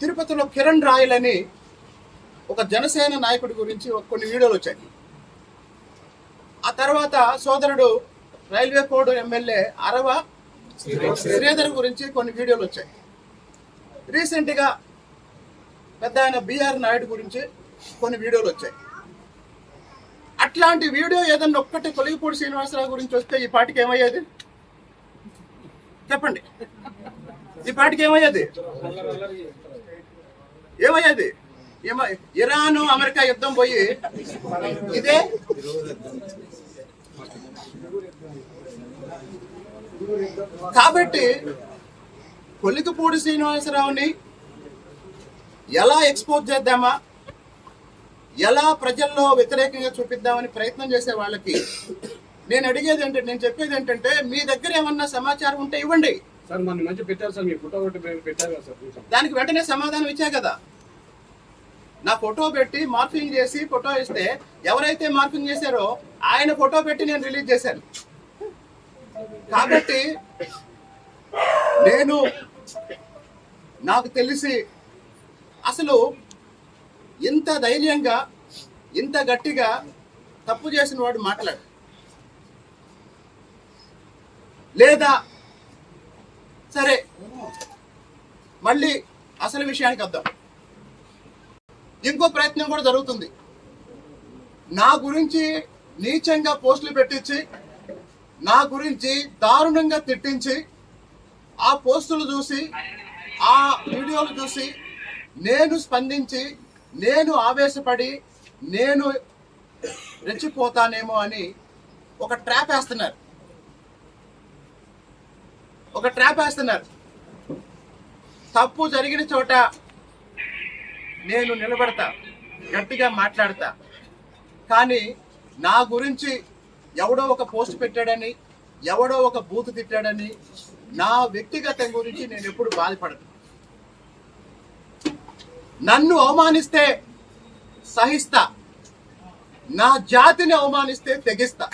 తిరుపతిలో కిరణ్ రాయల్ అని ఒక జనసేన నాయకుడి గురించి కొన్ని వీడియోలు వచ్చాయి. ఆ తర్వాత సోదరుడు రైల్వే కోడ్ ఎమ్మెల్యే అరవ శ్రీధర్ గురించి కొన్ని వీడియోలు వచ్చాయి. రీసెంట్గా పెద్ద ఆయన బిఆర్ నాయుడు గురించి కొన్ని వీడియోలు వచ్చాయి. అట్లాంటి వీడియో ఏదన్నా ఒక్కటి కొలిగిపూడి శ్రీనివాసరావు గురించి వస్తే ఈ పాటికి ఏమయ్యేది చెప్పండి? ఈ పాటికి ఏమయ్యేది? ఇరాను అమెరికా యుద్ధం పోయి ఇదే కాబట్టి కొలిగిపూడి శ్రీనివాసరావుని ఎలా ఎక్స్పోజ్ చేద్దామా, ఎలా ప్రజల్లో వ్యతిరేకంగా చూపిద్దామని ప్రయత్నం చేసే వాళ్ళకి నేను అడిగేది ఏంటంటే, నేను చెప్పేది ఏంటంటే, మీ దగ్గర ఏమన్నా సమాచారం ఉంటే ఇవ్వండి. దానికి వెంటనే సమాధానం ఇచ్చా కదా. నా ఫోటో పెట్టి మార్ఫింగ్ చేసి ఫోటో ఇస్తే ఎవరైతే మార్ఫింగ్ చేశారో ఆయన ఫోటో పెట్టి నేను రిలీజ్ చేశాను. కాబట్టి నాకు తెలిసి అసలు ఇంత ధైర్యంగా ఇంత గట్టిగా తప్పు చేసిన వాడు మాట్లాడు, లేదా సరే మళ్ళీ అసలు విషయానికి వద్దాం. ఇంకో ప్రయత్నం కూడా జరుగుతుంది. నా గురించి నీచంగా పోస్టులు పెట్టించి, నా గురించి దారుణంగా తిట్టించి, ఆ పోస్టులు చూసి, ఆ వీడియోలు చూసి నేను స్పందించి, నేను ఆవేశపడి, నేను రెచ్చిపోతానేమో అని ఒక ట్రాప్ వేస్తున్నారు. తప్పు జరిగిన చోట నేను నిలబడతా, గట్టిగా మాట్లాడతా. కానీ నా గురించి ఎవడో ఒక పోస్ట్ పెట్టాడని, ఎవడో ఒక బూతు తిట్టాడని, నా వ్యక్తిగతం గురించి నేను ఎప్పుడు బాధపడను. నన్ను అవమానిస్తే సహిస్తా, నా జాతిని అవమానిస్తే తెగిస్తా.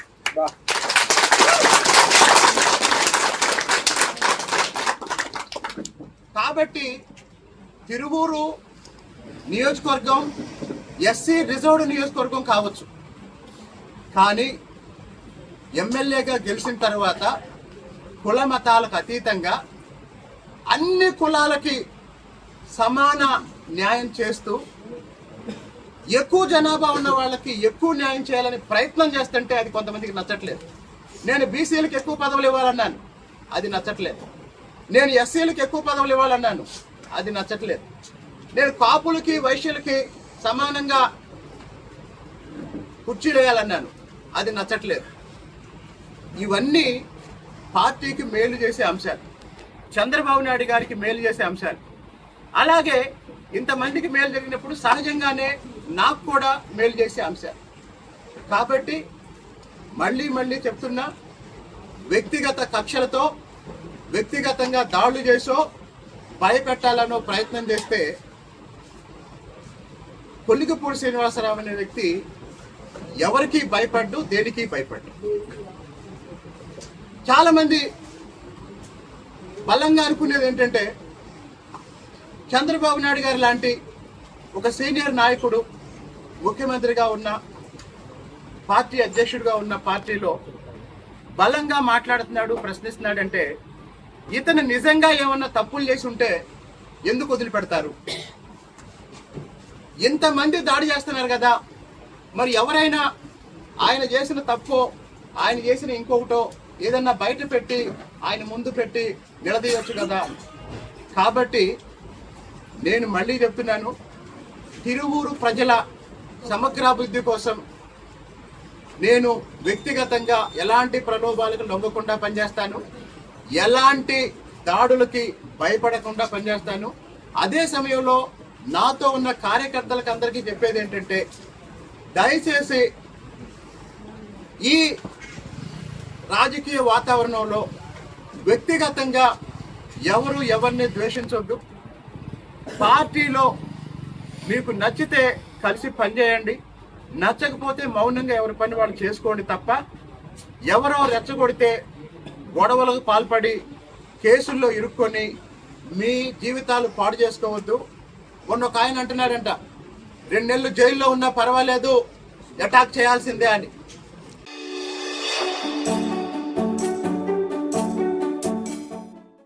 కాబట్టి తిరువూరు నియోజకవర్గం ఎస్సీ రిజర్వ్డ్ నియోజకవర్గం కావచ్చు, కానీ ఎమ్మెల్యేగా గెలిచిన తర్వాత కుల మతాలకు అతీతంగా అన్ని కులాలకి సమాన న్యాయం చేస్తూ ఎక్కువ జనాభా ఉన్న వాళ్ళకి ఎక్కువ న్యాయం చేయాలని ప్రయత్నం చేస్తుంటే అది కొంతమందికి నచ్చట్లేదు. నేను బీసీలకు ఎక్కువ పదవులు ఇవ్వాలన్నాను, అది నచ్చట్లేదు. నేను ఎస్సీలకు ఎక్కువ పదవులు ఇవ్వాలన్నాను, అది నచ్చట్లేదు. నేను కాపులకి వైశ్యులకి సమానంగా కుర్చీలు వేయాలన్నాను, అది నచ్చట్లేదు. ఇవన్నీ పార్టీకి మేలు చేసే అంశాలు, చంద్రబాబు నాయుడు గారికి మేలు చేసే అంశాలు. అలాగే ఇంతమందికి మేలు జరిగినప్పుడు సహజంగానే నాకు కూడా మేలు చేసే అంశాలు. కాబట్టి మళ్ళీ చెప్తున్నా, వ్యక్తిగత కక్షలతో, వ్యక్తిగతంగా దాడులు చేసో భయపెట్టాలనో ప్రయత్నం చేస్తే కొలిగిపూడి శ్రీనివాసరావు అనే వ్యక్తి ఎవరికి భయపడ్డు, దేనికి భయపడ్డు. చాలా మంది బలంగా అనుకునేది ఏంటంటే, చంద్రబాబు నాయుడు గారు లాంటి ఒక సీనియర్ నాయకుడు ముఖ్యమంత్రిగా ఉన్న, పార్టీ అధ్యక్షుడిగా ఉన్న పార్టీలో బలంగా మాట్లాడుతున్నాడు, ప్రశ్నిస్తున్నాడంటే ఇతను నిజంగా ఏమన్నా తప్పులు చేసి ఉంటే ఎందుకు వదిలిపెడతారు? ఇంతమంది దాడి చేస్తున్నారు కదా, మరి ఎవరైనా ఆయన చేసిన తప్పో, ఆయన చేసిన ఇంకొకటో ఏదన్నా బయట పెట్టి ఆయన ముందు పెట్టి నిలదీయొచ్చు కదా. కాబట్టి నేను మళ్ళీ చెప్తున్నాను, తిరువూరు ప్రజల సమగ్రాభివృద్ధి కోసం నేను వ్యక్తిగతంగా ఎలాంటి ప్రలోభాలకు లొంగకుండా పనిచేస్తాను, ఎలాంటి దాడులకి భయపడకుండా పనిచేస్తాను. అదే సమయంలో నాతో ఉన్న కార్యకర్తలకు అందరికీ చెప్పేది ఏంటంటే, దయచేసి ఈ రాజకీయ వాతావరణంలో వ్యక్తిగతంగా ఎవరు ఎవరిని ద్వేషించొద్దు. పార్టీలో మీకు నచ్చితే కలిసి పనిచేయండి, నచ్చకపోతే మౌనంగా ఎవరి పని వాళ్ళు చేసుకోండి తప్ప ఎవరో రెచ్చగొడితే గొడవలకు పాల్పడి కేసుల్లో ఇరుక్కొని మీ జీవితాలు పాడు చేసుకోవద్దు. మొన్న ఒక ఆయన అంటున్నాడంట 2 నెలలు జైల్లో ఉన్నా పర్వాలేదు, అటాక్ చేయాల్సిందే అని.